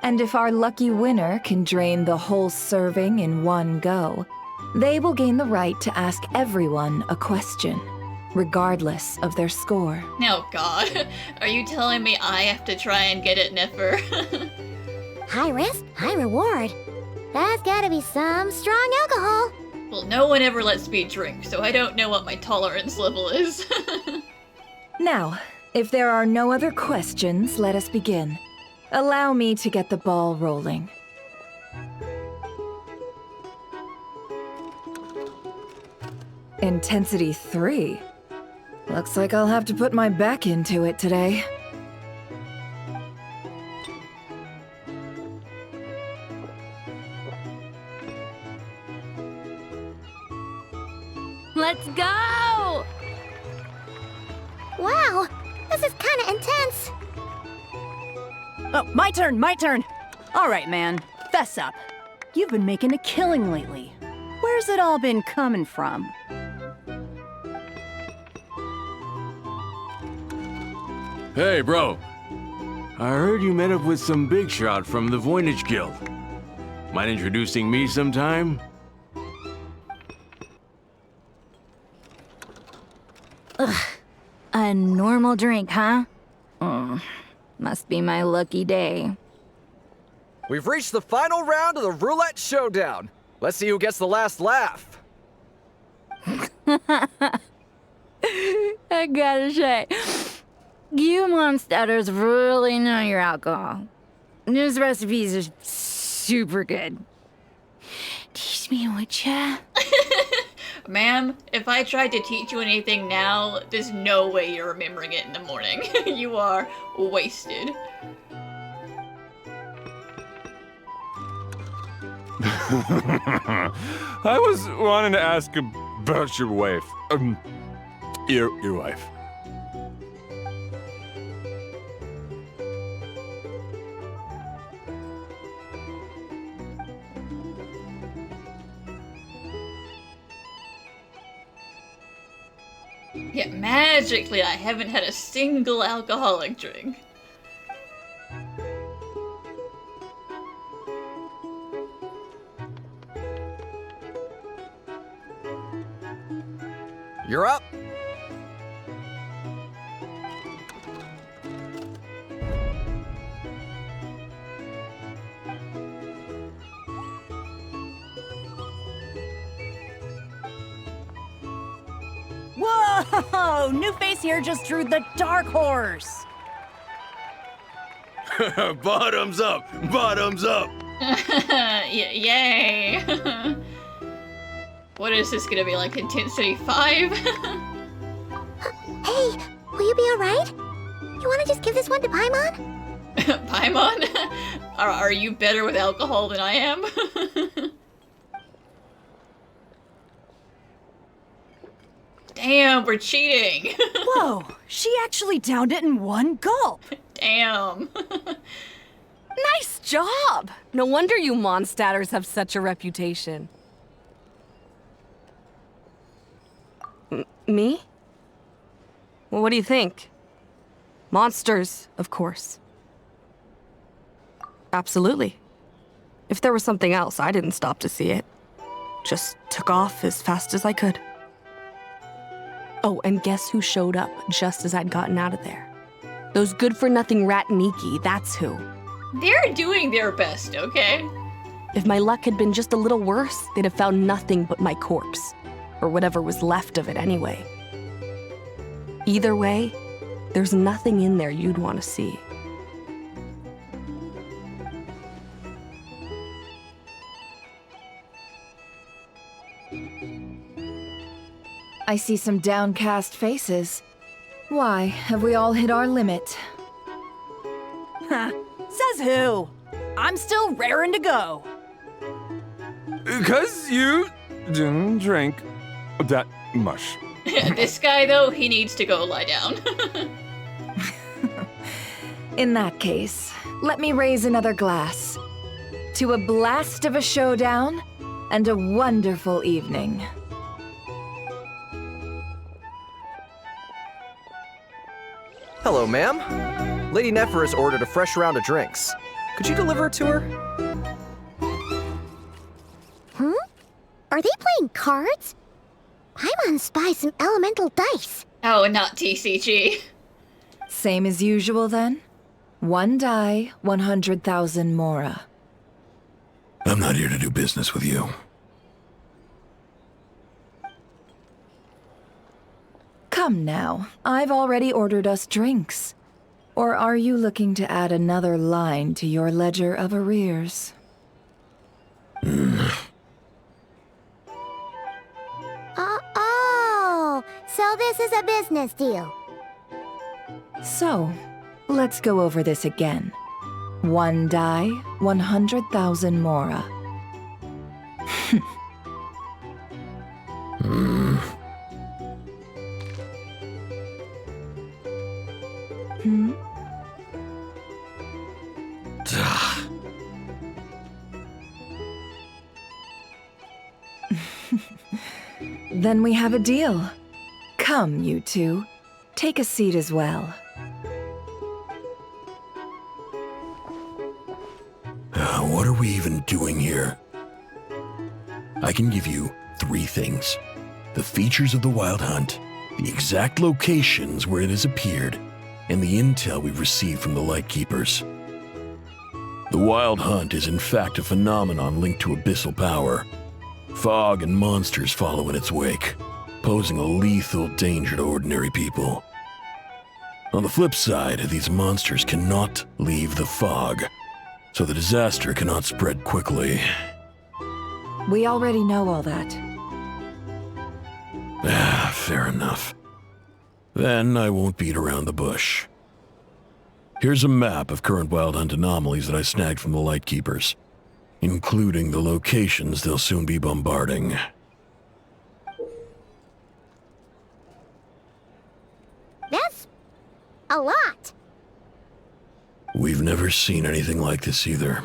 And if our lucky winner can drain the whole serving in one go, they will gain the right to ask everyone a question, regardless of their score. Oh god, are you telling me I have to try and get it, Nefer? High risk, high reward. That's gotta be some strong alcohol. Well, no one ever lets me drink, so I don't know what my tolerance level is. Now, if there are no other questions, let us begin. Allow me to get the ball rolling. Intensity 3. Looks like I'll have to put my back into it today. Let's go! Wow, this is kinda intense. Oh, my turn! All right, man, fess up. You've been making a killing lately. Where's it all been coming from? Hey, bro. I heard you met up with some big shot from the Voynich Guild. Mind introducing me sometime? Ugh. A normal drink, huh? Must be my lucky day. We've reached the final round of the roulette showdown. Let's see who gets the last laugh. I gotta say, you monsters really know your alcohol. This recipe is super good. Teach me, would ya? Ma'am, if I tried to teach you anything now, there's no way you're remembering it in the morning. You are wasted. I was wanting to ask about your wife. Your wife. Yet magically I haven't had a single alcoholic drink. You're up. Whoa! New face here just drew the dark horse. Bottoms up! Bottoms up! Yay! What is this gonna be, like Intensity 5? Hey, will you be alright? You wanna just give this one to Paimon? Paimon? Are you better with alcohol than I am? Damn, we're cheating! Whoa, she actually downed it in one gulp. Damn. Nice job! No wonder you monstaters have such a reputation. Me? Well, what do you think? Monsters, of course. Absolutely. If there was something else, I didn't stop to see it. Just took off as fast as I could. Oh, and guess who showed up just as I'd gotten out of there? Those good-for-nothing rat and Iki, that's who. They're doing their best, okay? If my luck had been just a little worse, they'd have found nothing but my corpse. Or whatever was left of it anyway. Either way, there's nothing in there you'd want to see. I see some downcast faces. Why, have we all hit our limit? Says who? I'm still raring to go. 'Cause you didn't drink that much. This guy, though, he needs to go lie down. In that case, let me raise another glass. To a blast of a showdown and a wonderful evening. Hello, ma'am. Lady Nefer has ordered a fresh round of drinks. Could you deliver it to her? Are they playing cards? Paimon spies some elemental dice. Oh, not TCG. Same as usual then? One die, 100,000 Mora. I'm not here to do business with you. Come now, I've already ordered us drinks. Or are you looking to add another line to your ledger of arrears? Oh, so this is a business deal. So, let's go over this again. One die, 100,000 Mora. Then we have a deal. Come, you two. Take a seat as well. What are we even doing here? I can give you 3 things. The features of the Wild Hunt, the exact locations where it has appeared, and the intel we've received from the Lightkeepers. The Wild Hunt is in fact a phenomenon linked to abyssal power. Fog and monsters follow in its wake, posing a lethal danger to ordinary people. On the flip side, these monsters cannot leave the fog, so the disaster cannot spread quickly. We already know all that. Fair enough. Then I won't beat around the bush. Here's a map of current Wild Hunt anomalies that I snagged from the Lightkeepers, including the locations they'll soon be bombarding. That's a lot. We've never seen anything like this either.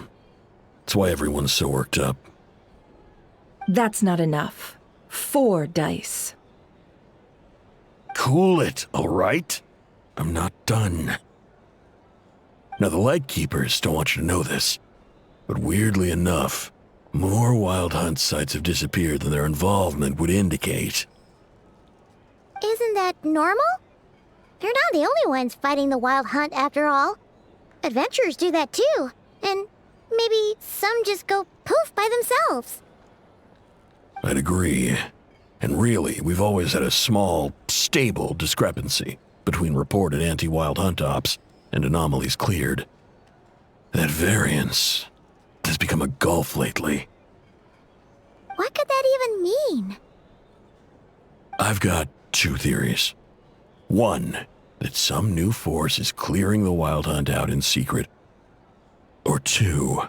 That's why everyone's so worked up. That's not enough. 4 dice. Cool it, all right? I'm not done. Now, the Lightkeepers don't want you to know this, but weirdly enough, more Wild Hunt sites have disappeared than their involvement would indicate. Isn't that normal? They're not the only ones fighting the wild hunt after all. Adventurers do that too, and maybe some just go poof by themselves. I'd agree. And really, we've always had a small, stable discrepancy between reported anti-wild hunt ops and anomalies cleared. That variance has become a gulf lately. What could that even mean? I've got two theories. One, that some new force is clearing the wild hunt out in secret. Or two,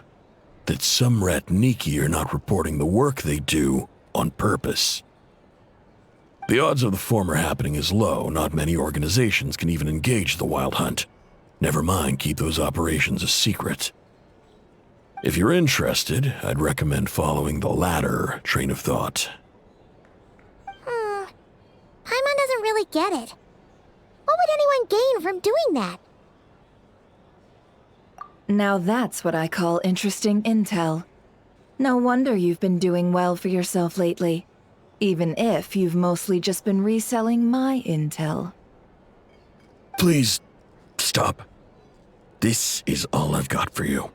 that some Ratniki are not reporting the work they do on purpose. The odds of the former happening is low. Not many organizations can even engage the wild hunt. Never mind keep those operations a secret. If you're interested, I'd recommend following the latter train of thought. Paimon doesn't really get it. What would anyone gain from doing that? Now that's what I call interesting intel. No wonder you've been doing well for yourself lately. Even if you've mostly just been reselling my intel. Please, stop. This is all I've got for you.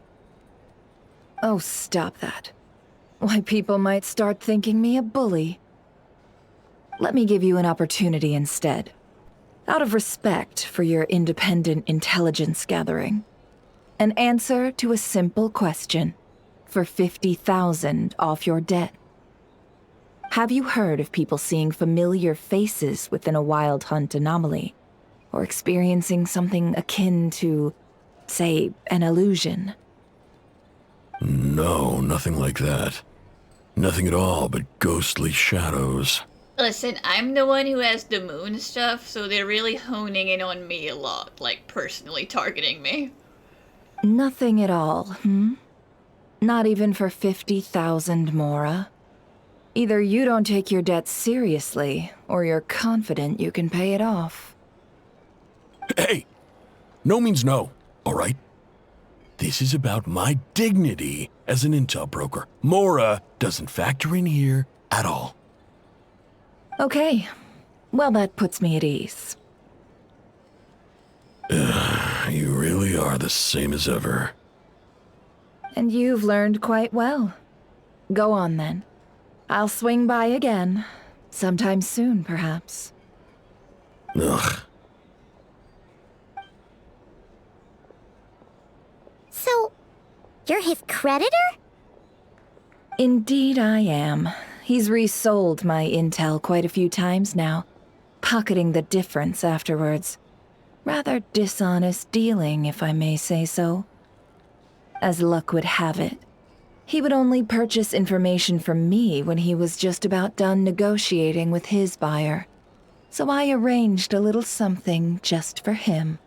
Oh, stop that. Why, people might start thinking me a bully. Let me give you an opportunity instead. Out of respect for your independent intelligence gathering. An answer to a simple question for 50,000 off your debt. Have you heard of people seeing familiar faces within a wild hunt anomaly? Or experiencing something akin to, say, an illusion? No, nothing like that. Nothing at all but ghostly shadows. Listen, I'm the one who has the moon stuff, so they're really honing in on me a lot, like personally targeting me. Nothing at all, Not even for 50,000 Mora? Either you don't take your debt seriously, or you're confident you can pay it off. Hey! No means no, all right? This is about my dignity as an intel broker. Mora doesn't factor in here at all. Okay. Well, that puts me at ease. You really are the same as ever. And you've learned quite well. Go on, then. I'll swing by again. Sometime soon, perhaps. Ugh. So, you're his creditor? Indeed I am. He's resold my intel quite a few times now, pocketing the difference afterwards. Rather dishonest dealing, if I may say so. As luck would have it, he would only purchase information from me when he was just about done negotiating with his buyer. So I arranged a little something just for him.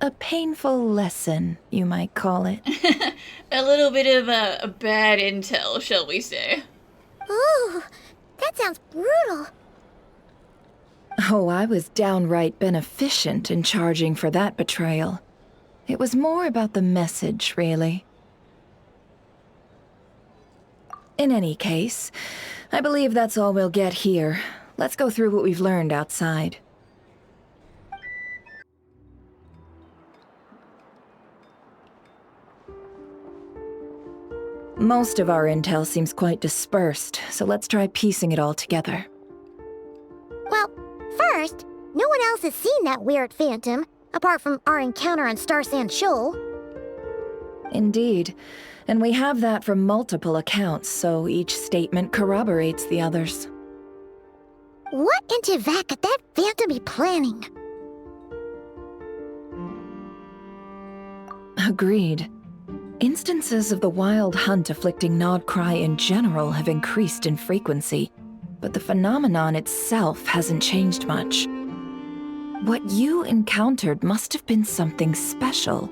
A painful lesson, you might call it. A little bit of a bad intel, shall we say. Ooh, that sounds brutal. Oh, I was downright beneficent in charging for that betrayal. It was more about the message, really. In any case, I believe that's all we'll get here. Let's go through what we've learned outside. Most of our intel seems quite dispersed, so let's try piecing it all together. Well, first, no one else has seen that weird phantom, apart from our encounter on Star Sand Shoal. Indeed, and we have that from multiple accounts, so each statement corroborates the others. What in Teyvat could that phantom be planning? Agreed. Instances of the wild hunt afflicting Nod-Krai in general have increased in frequency, but the phenomenon itself hasn't changed much. What you encountered must have been something special,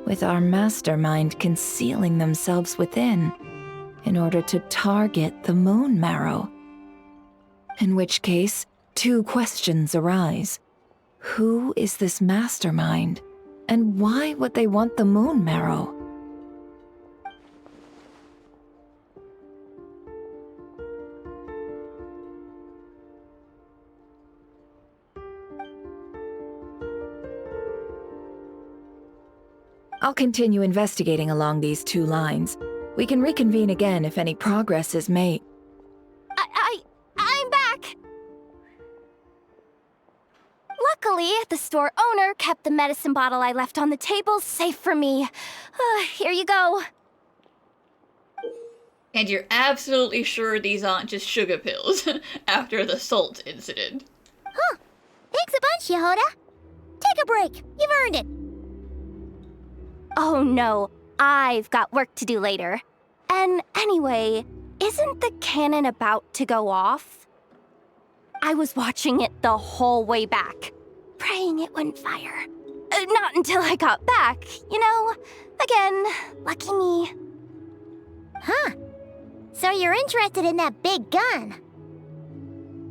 with our mastermind concealing themselves within, in order to target the Moon Marrow. In which case, two questions arise. Who is this mastermind, and why would they want the Moon Marrow? I'll continue investigating along these 2 lines. We can reconvene again if any progress is made. I'm back! Luckily, the store owner kept the medicine bottle I left on the table safe for me. Here you go. And you're absolutely sure these aren't just sugar pills after the salt incident. Huh. Thanks a bunch, Yehoda. Take a break. You've earned it. Oh no, I've got work to do later. And anyway, isn't the cannon about to go off? I was watching it the whole way back, praying it wouldn't fire. Not until I got back, you know? Again, lucky me. Huh. So you're interested in that big gun?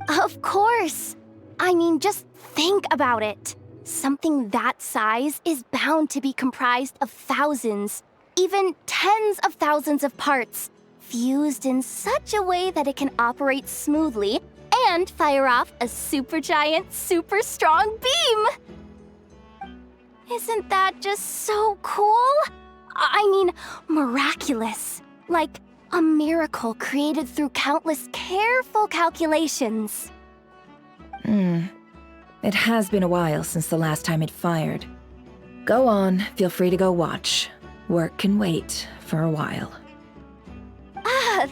Of course. I mean, just think about it. Something that size is bound to be comprised of thousands, even tens of thousands of parts, fused in such a way that it can operate smoothly and fire off a supergiant, super strong beam! Isn't that just so cool? I mean, miraculous. Like a miracle created through countless careful calculations. It has been a while since the last time it fired. Go on, feel free to go watch. Work can wait for a while.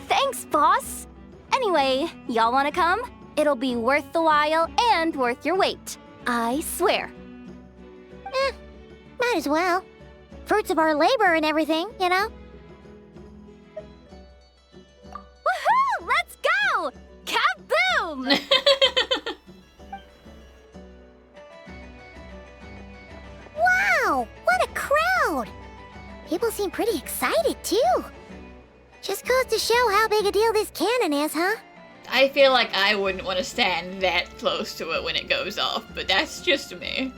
Thanks, boss. Anyway, y'all wanna come? It'll be worth the while and worth your wait. I swear. Might as well. Fruits of our labor and everything, you know? Woohoo! Let's go! Kaboom! Wow! What a crowd! People seem pretty excited, too. Just goes to show how big a deal this cannon is, huh? I feel like I wouldn't want to stand that close to it when it goes off, but that's just me.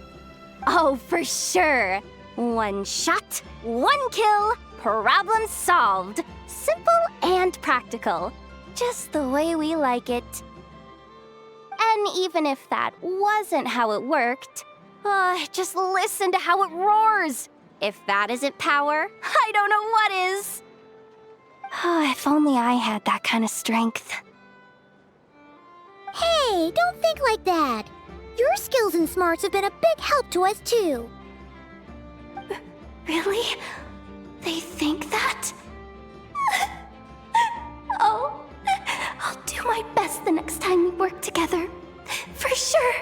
Oh, for sure. 1 shot, 1 kill, problem solved. Simple and practical. Just the way we like it. And even if that wasn't how it worked, just listen to how it roars. If that isn't power, I don't know what is. If only I had that kind of strength. Hey, don't think like that. Your skills and smarts have been a big help to us, too. Really? They think that? Oh, I'll do my best the next time we work together. For sure.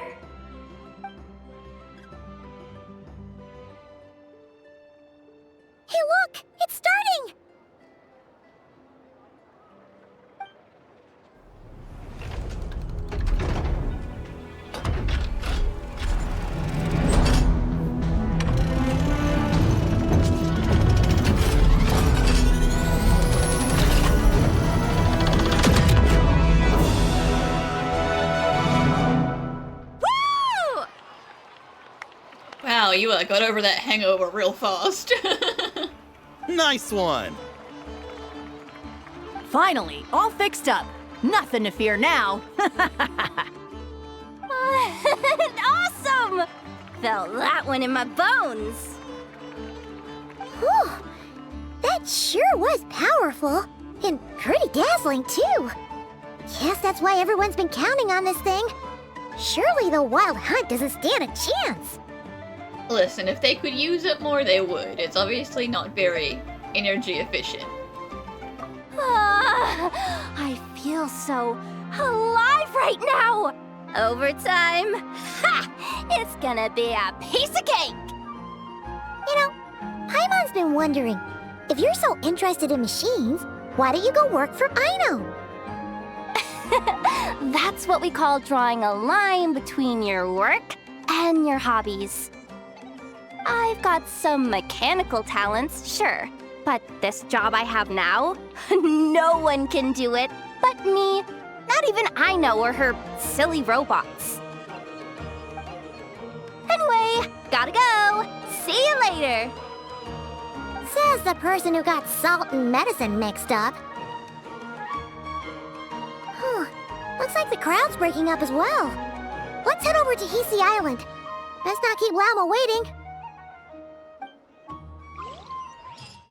Hey, look! It's starting! Wow, you got over that hangover real fast. Nice one! Finally, all fixed up. Nothing to fear now. Awesome! Felt that one in my bones. Whew. That sure was powerful. And pretty dazzling, too. Guess that's why everyone's been counting on this thing. Surely the Wild Hunt doesn't stand a chance. Listen, if they could use it more, they would. It's obviously not very energy efficient. I feel so alive right now! Overtime? Ha! It's gonna be a piece of cake! You know, Paimon's been wondering, if you're so interested in machines, why don't you go work for Aino? That's what we call drawing a line between your work and your hobbies. I've got some mechanical talents, sure, but this job I have now, no one can do it but me. Not even Aino or her silly robots. Anyway, gotta go. See you later. Says the person who got salt and medicine mixed up. Looks like the crowd's breaking up as well. Let's head over to Hisi Island. Best not keep Lama waiting.